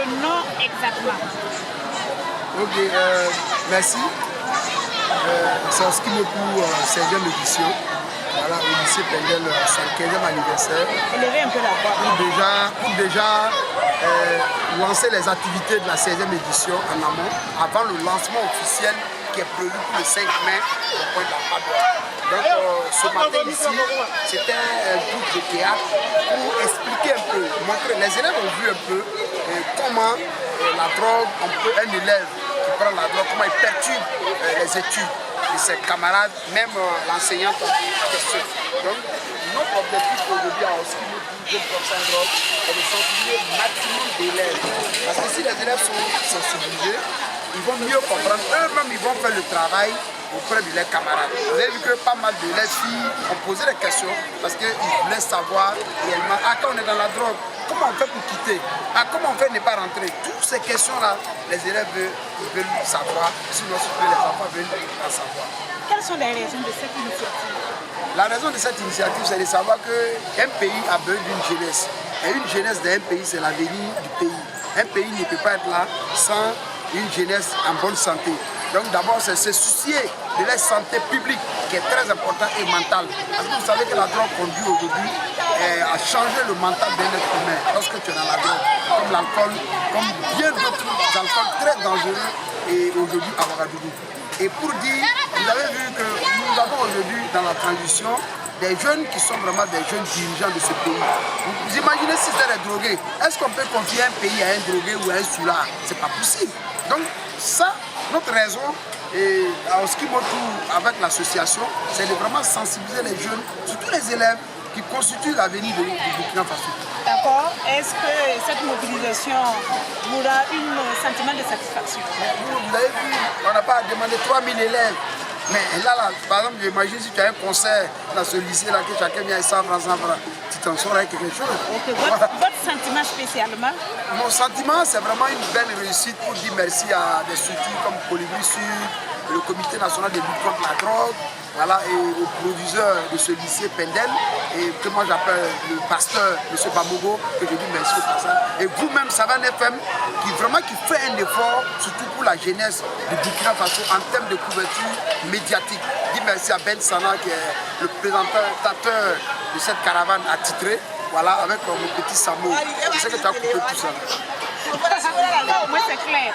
le nom exactement. Ok, merci. C'est Oskimoku, 16e édition. Voilà, au lycée Pendel, son 15e anniversaire. Élevez un peu la voix. Pour déjà lancer les activités de la 16e édition en amont, avant le lancement officiel qui est prévu pour le 5 mai au point de la Padoie. Donc ce matin ici, c'était un groupe de théâtre pour expliquer un peu, montrer. Les élèves ont vu un peu comment la drogue, un élève qui prend la drogue, comment il perturbe les études de ses camarades, même l'enseignante en question. Donc notre objectif aujourd'hui à Oskimoku, Jeune Professeur Drogue, est de sensibiliser le maximum d'élèves. Parce que si les élèves sont sensibilisés, ils vont mieux comprendre, eux-mêmes ils vont faire le travail auprès de leurs camarades. Vous avez vu que pas mal de les filles ont posé des questions parce qu'ils voulaient savoir réellement, quand on est dans la drogue, comment on fait pour quitter, comment on fait ne pas rentrer. Toutes ces questions-là, les élèves veulent savoir, sinon les enfants veulent en savoir. Quelles sont les raisons de cette initiative? La raison de cette initiative, c'est de savoir qu'un pays a besoin d'une jeunesse. Et une jeunesse d'un pays, c'est l'avenir du pays. Un pays ne peut pas être là sans une jeunesse en bonne santé. Donc d'abord, c'est se soucier de la santé publique qui est très importante et mentale. Parce que vous savez que la drogue conduit aujourd'hui à changer le mental d'un être humain lorsque tu es dans la drogue. Comme l'alcool, comme bien d'autres alcools très dangereux et aujourd'hui à Ouagadougou. Et pour dire, vous avez vu que nous avons aujourd'hui dans la transition des jeunes qui sont vraiment des jeunes dirigeants de ce pays. Vous imaginez si c'était des drogués, est-ce qu'on peut confier un pays à un drogué ou à un soulard? C'est pas possible. Donc ça, notre raison, et à Oskimoku avec l'association, c'est de vraiment sensibiliser les jeunes, surtout les élèves qui constituent l'avenir du Burkina Faso. D'accord. Est-ce que cette mobilisation aura un sentiment de satisfaction? Vous avez vu, on n'a pas demandé 3000 élèves. Mais là, par exemple, j'imagine si tu as un concert dans ce lycée-là, que chacun vient 100 francs, 100 francs, tu t'en sors avec quelque chose. Okay. Votre sentiment spécialement? Mon sentiment, c'est vraiment une belle réussite pour dire merci à des structures comme Colibri Sud, le Comité national de lutte contre la drogue, voilà, et au proviseur de ce lycée Pendel, et que moi j'appelle le pasteur, M. Bamogo, que je dis merci au passage. Et vous-même, Savan FM, qui fait un effort, surtout pour la jeunesse du Burkina Faso, en termes de couverture médiatique. Je dis merci à Ben Sana, qui est le présentateur de cette caravane attitrée, voilà, avec mon petit Samo. Je sais que tu as coupé tout ça. Au moins c'est clair.